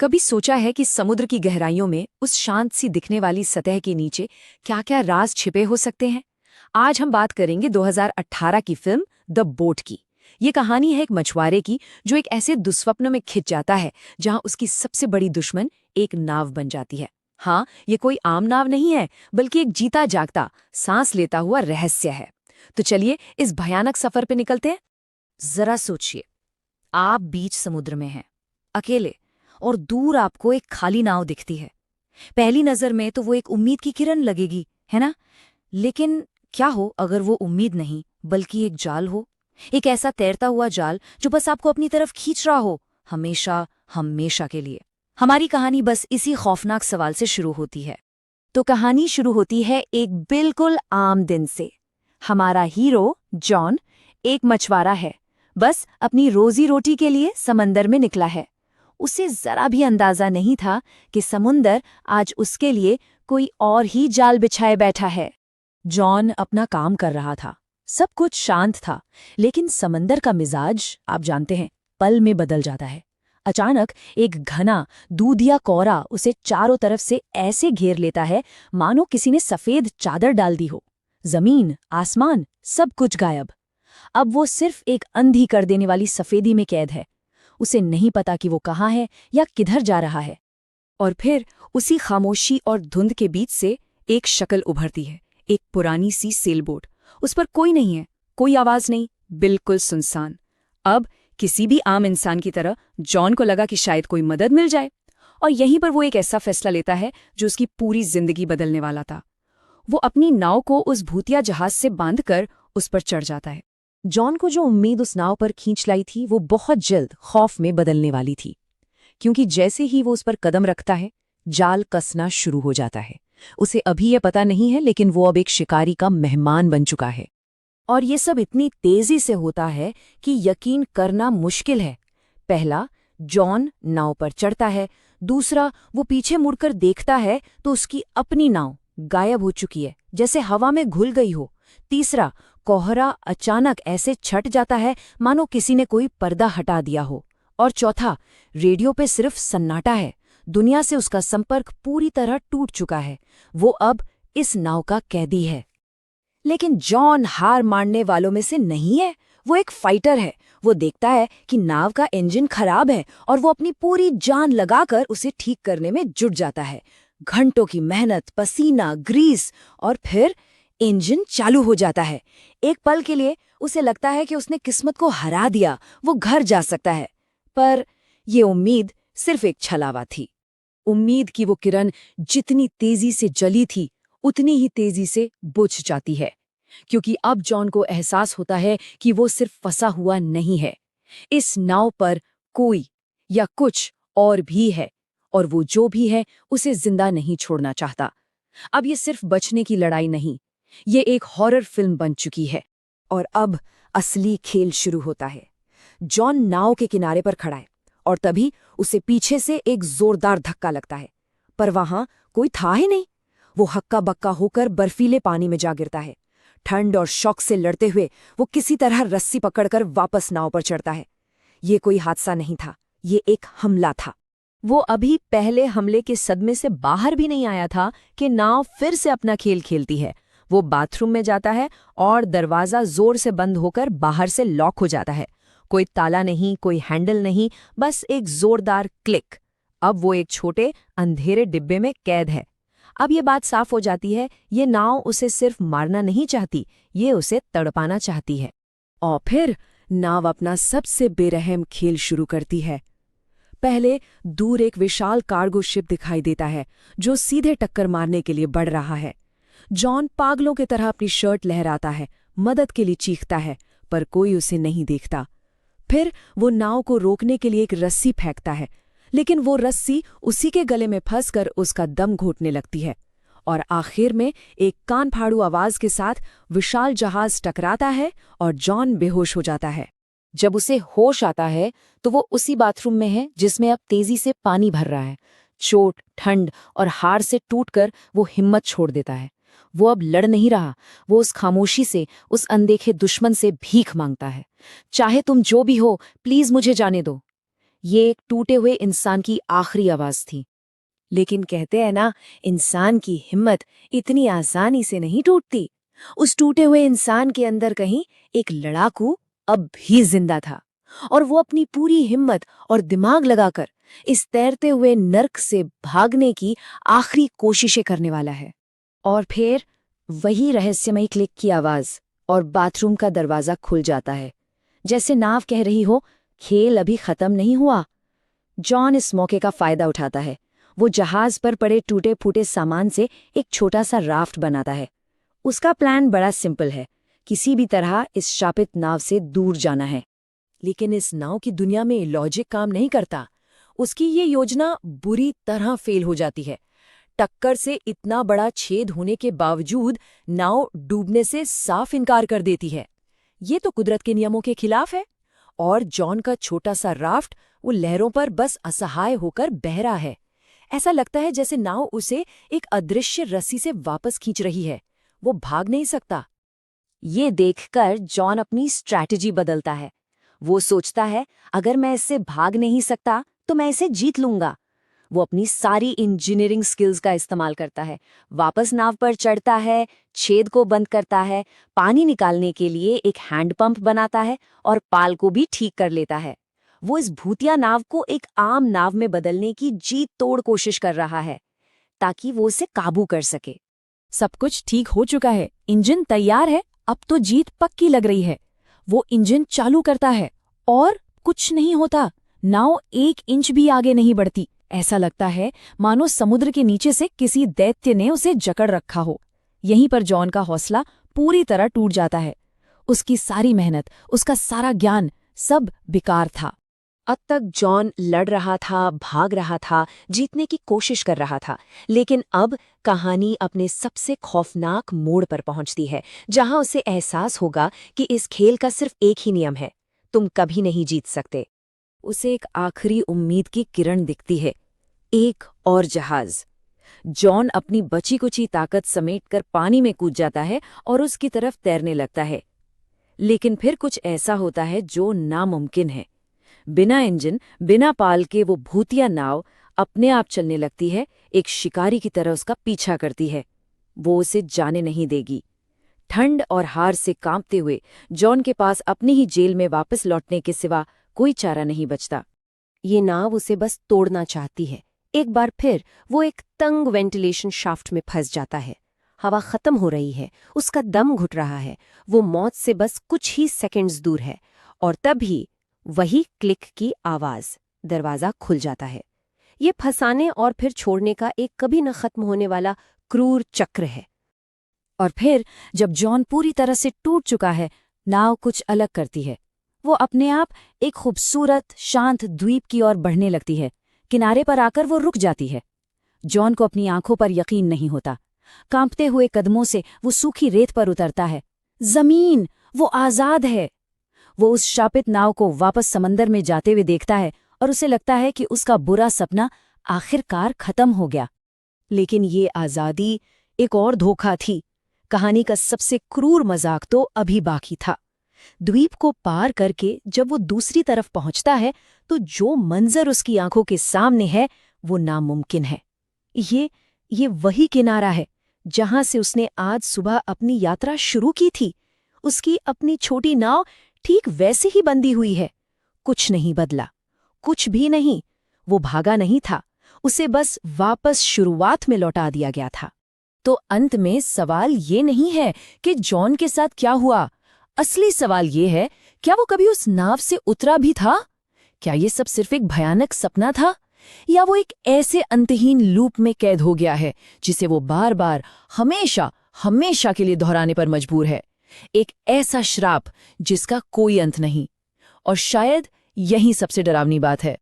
कभी सोचा है कि समुद्र की गहराइयों में उस शांत सी दिखने वाली सतह के नीचे क्या-क्या राज छिपे हो सकते हैं? आज हम बात करेंगे 2018 की फिल्म द बोट की। ये कहानी है एक मछुआरे की जो एक ऐसे दुस्वप्न में खिंच जाता है जहां उसकी सबसे बड़ी दुश्मन एक नाव बन जाती है। हाँ, ये कोई आम नाव नहीं है, बल्कि एक जीता जागता, सांस लेता हुआ रहस्य है। तो चलिए इस भयानक सफर पे निकलते हैं। जरा सोचिए, आप बीच समुद्र में हैं, अकेले, और दूर आपको एक खाली नाव दिखती है। पहली नजर में तो वो एक उम्मीद की किरण लगेगी, है ना? लेकिन क्या हो अगर वो उम्मीद नहीं बल्कि एक जाल हो, एक ऐसा तैरता हुआ जाल जो बस आपको अपनी तरफ खींच रहा हो, हमेशा हमेशा के लिए। हमारी कहानी बस इसी खौफनाक सवाल से शुरू होती है। तो कहानी शुरू होती है एक बिल्कुल आम दिन से। हमारा हीरो जॉन एक मछुआरा है, बस अपनी रोजी रोटी के लिए समंदर में निकला है। उसे जरा भी अंदाजा नहीं था कि समुंदर आज उसके लिए कोई और ही जाल बिछाए बैठा है। जॉन अपना काम कर रहा था, सब कुछ शांत था, लेकिन समंदर का मिजाज आप जानते हैं, पल में बदल जाता है। अचानक एक घना दूधिया कोहरा उसे चारों तरफ से ऐसे घेर लेता है मानो किसी ने सफेद चादर डाल दी हो। जमीन, आसमान, सब कुछ गायब। अब वो सिर्फ एक अंधी कर देने वाली सफेदी में कैद है। उसे नहीं पता कि वो कहाँ है या किधर जा रहा है। और फिर उसी खामोशी और धुंध के बीच से एक शक्ल उभरती है, एक पुरानी सी सेलबोट। उस पर कोई नहीं है, कोई आवाज नहीं, बिल्कुल सुनसान। अब किसी भी आम इंसान की तरह जॉन को लगा कि शायद कोई मदद मिल जाए, और यहीं पर वो एक ऐसा फैसला लेता है जो उसकी पूरी जिंदगी बदलने वाला था। वो अपनी नाव को उस भूतिया जहाज से बांधकर उस पर चढ़ जाता है। जॉन को जो उम्मीद उस नाव पर खींच लाई थी वो बहुत जल्द खौफ में बदलने वाली थी, क्योंकि जैसे ही वो उस पर कदम रखता है, जाल कसना शुरू हो जाता है। उसे अभी यह पता नहीं है, लेकिन वो अब एक शिकारी का मेहमान बन चुका है। और ये सब इतनी तेजी से होता है कि यकीन करना मुश्किल है। पहला, जॉन नाव पर चढ़ता है। दूसरा, वो पीछे मुड़कर देखता है तो उसकी अपनी नाव गायब हो चुकी है, जैसे हवा में घुल गई हो। तीसरा, कोहरा अचानक ऐसे छट जाता है मानो किसी ने कोई पर्दा हटा दिया हो। और चौथा, रेडियो पे सिर्फ सन्नाटा है, दुनिया से उसका संपर्क पूरी तरह टूट चुका है। वो अब इस नाव का कैदी है। लेकिन जॉन हार मानने वालों में से नहीं है। वो एक फाइटर है। वो देखता है कि नाव का इंजन खराब है और वो अपनी पूरी जान लगाकर उसे ठीक करने में जुट जाता है। घंटों की मेहनत, पसीना, ग्रीस, और फिर इंजन चालू हो जाता है। एक पल के लिए उसे लगता है कि उसने किस्मत को हरा दिया, वो घर जा सकता है। पर ये उम्मीद सिर्फ एक छलावा थी। उम्मीद की वो किरण जितनी तेजी से जली थी, उतनी ही तेजी से बुझ जाती है, क्योंकि अब जॉन को एहसास होता है कि वो सिर्फ फंसा हुआ नहीं है। इस नाव पर कोई या कुछ और भी है, और वो जो भी है उसे जिंदा नहीं छोड़ना चाहता। अब ये सिर्फ बचने की लड़ाई नहीं, ये एक हॉरर फिल्म बन चुकी है। और अब असली खेल शुरू होता है। जॉन नाव के किनारे पर खड़ा है, और तभी उसे पीछे से एक जोरदार धक्का लगता है। पर वहां कोई था ही नहीं। वो हक्का बक्का होकर बर्फीले पानी में जा गिरता है। ठंड और शॉक से लड़ते हुए वो किसी तरह रस्सी पकड़कर वापस नाव पर चढ़ता है। ये कोई हादसा नहीं था, ये एक हमला था। वो अभी पहले हमले के सदमे से बाहर भी नहीं आया था कि नाव फिर से अपना खेल खेलती है। वो बाथरूम में जाता है और दरवाजा जोर से बंद होकर बाहर से लॉक हो जाता है। कोई ताला नहीं, कोई हैंडल नहीं, बस एक जोरदार क्लिक। अब वो एक छोटे अंधेरे डिब्बे में कैद है। अब ये बात साफ हो जाती है, ये नाव उसे सिर्फ मारना नहीं चाहती, ये उसे तड़पाना चाहती है। और फिर नाव अपना सबसे बेरहम खेल शुरू करती है। पहले दूर एक विशाल कार्गो शिप दिखाई देता है जो सीधे टक्कर मारने के लिए बढ़ रहा है। जॉन पागलों की तरह अपनी शर्ट लहराता है, मदद के लिए चीखता है, पर कोई उसे नहीं देखता। फिर वो नाव को रोकने के लिए एक रस्सी फेंकता है, लेकिन वो रस्सी उसी के गले में फंसकर उसका दम घोटने लगती है। और आखिर में एक कान फाड़ू आवाज के साथ विशाल जहाज टकराता है और जॉन बेहोश हो जाता है। जब उसे होश आता है तो वो उसी बाथरूम में है जिसमें अब तेजी से पानी भर रहा है। चोट, ठंड और हार से टूटकर वो हिम्मत छोड़ देता है। वो अब लड़ नहीं रहा, वो उस खामोशी से, उस अनदेखे दुश्मन से भीख मांगता है। चाहे तुम जो भी हो, प्लीज मुझे जाने दो। ये एक टूटे हुए इंसान की आखिरी आवाज थी। लेकिन कहते हैं ना, इंसान की हिम्मत इतनी आसानी से नहीं टूटती। उस टूटे हुए इंसान के अंदर कहीं एक लड़ाकू अब भी जिंदा था, और वो अपनी पूरी हिम्मत और दिमाग लगाकर इस तैरते हुए नर्क से भागने की आखिरी कोशिशें करने वाला है। और फिर वही रहस्यमयी क्लिक की आवाज, और बाथरूम का दरवाजा खुल जाता है, जैसे नाव कह रही हो, खेल अभी खत्म नहीं हुआ। जॉन इस मौके का फायदा उठाता है। वो जहाज पर पड़े टूटे फूटे सामान से एक छोटा सा राफ्ट बनाता है। उसका प्लान बड़ा सिंपल है, किसी भी तरह इस शापित नाव से दूर जाना है। लेकिन इस नाव की दुनिया में लॉजिक काम नहीं करता। उसकी ये योजना बुरी तरह फेल हो जाती है। टक्कर से इतना बड़ा छेद होने के बावजूद नाव डूबने से साफ इनकार कर देती है। ये तो कुदरत के नियमों के खिलाफ है। और जॉन का छोटा सा राफ्ट वो लहरों पर बस असहाय होकर बह रहा है। ऐसा लगता है जैसे नाव उसे एक अदृश्य रस्सी से वापस खींच रही है। वो भाग नहीं सकता। ये देखकर जॉन अपनी स्ट्रैटेजी बदलता है। वो सोचता है, अगर मैं इससे भाग नहीं सकता तो मैं इसे जीत लूंगा। वो अपनी सारी इंजीनियरिंग स्किल्स का इस्तेमाल करता है। वापस नाव पर चढ़ता है, छेद को बंद करता है, पानी निकालने के लिए एक हैंडपंप बनाता है और पाल को भी ठीक कर लेता है। वो इस भूतिया नाव को एक आम नाव में बदलने की जी तोड़ कोशिश कर रहा है, ताकि वो उसे काबू कर सके। सब कुछ ठीक हो चुका है, इंजन तैयार है, अब तो जीत पक्की लग रही है। वो इंजन चालू करता है और कुछ नहीं होता। नाव 1 इंच भी आगे नहीं बढ़ती। ऐसा लगता है मानो समुद्र के नीचे से किसी दैत्य ने उसे जकड़ रखा हो। यहीं पर जॉन का हौसला पूरी तरह टूट जाता है। उसकी सारी मेहनत, उसका सारा ज्ञान, सब बेकार था। अब तक जॉन लड़ रहा था, भाग रहा था, जीतने की कोशिश कर रहा था। लेकिन अब कहानी अपने सबसे खौफनाक मोड़ पर पहुंचती है, जहां उसे एहसास होगा कि इस खेल का सिर्फ एक ही नियम है, तुम कभी नहीं जीत सकते। उसे एक आखिरी उम्मीद की किरण दिखती है, एक और जहाज। जॉन अपनी बची कुची ताकत समेटकर पानी में कूद जाता है और उसकी तरफ तैरने लगता है। लेकिन फिर कुछ ऐसा होता है जो नामुमकिन है। बिना इंजन, बिना पाल के वो भूतिया नाव अपने आप चलने लगती है, एक शिकारी की तरह उसका पीछा करती है। वो उसे जाने नहीं देगी। ठंड और हार से कांपते हुए जॉन के पास अपनी ही जेल में वापस लौटने के सिवा कोई चारा नहीं बचता। ये नाव उसे बस तोड़ना चाहती है। एक बार फिर वो एक तंग वेंटिलेशन शाफ्ट में फंस जाता है। हवा खत्म हो रही है, उसका दम घुट रहा है। वो मौत से बस कुछ ही सेकंड्स दूर है। और तभी वही क्लिक की आवाज, दरवाजा खुल जाता है। ये फंसाने और फिर छोड़ने का एक कभी न खत्म होने वाला क्रूर चक्र है। और फिर जब जॉन पूरी तरह से टूट चुका है, नाव कुछ अलग करती है। वो अपने आप एक खूबसूरत शांत द्वीप की ओर बढ़ने लगती है। किनारे पर आकर वो रुक जाती है। जॉन को अपनी आंखों पर यकीन नहीं होता। कांपते हुए कदमों से वो सूखी रेत पर उतरता है। जमीन, वो आजाद है। वो उस शापित नाव को वापस समंदर में जाते हुए देखता है और उसे लगता है कि उसका बुरा सपना आखिरकार खत्म हो गया। लेकिन ये आजादी एक और धोखा थी। कहानी का सबसे क्रूर मजाक तो अभी बाकी था। द्वीप को पार करके जब वो दूसरी तरफ पहुंचता है तो जो मंजर उसकी आंखों के सामने है वो नामुमकिन है। ये वही किनारा है जहां से उसने आज सुबह अपनी यात्रा शुरू की थी। उसकी अपनी छोटी नाव ठीक वैसे ही बंधी हुई है। कुछ नहीं बदला, कुछ भी नहीं। वो भागा नहीं था, उसे बस वापस शुरुआत में लौटा दिया गया था। तो अंत में सवाल ये नहीं है कि जॉन के साथ क्या हुआ। असली सवाल ये है, क्या वो कभी उस नाव से उतरा भी था? क्या ये सब सिर्फ एक भयानक सपना था, या वो एक ऐसे अंतहीन लूप में कैद हो गया है जिसे वो बार बार हमेशा हमेशा के लिए दोहराने पर मजबूर है? एक ऐसा श्राप जिसका कोई अंत नहीं। और शायद यही सबसे डरावनी बात है।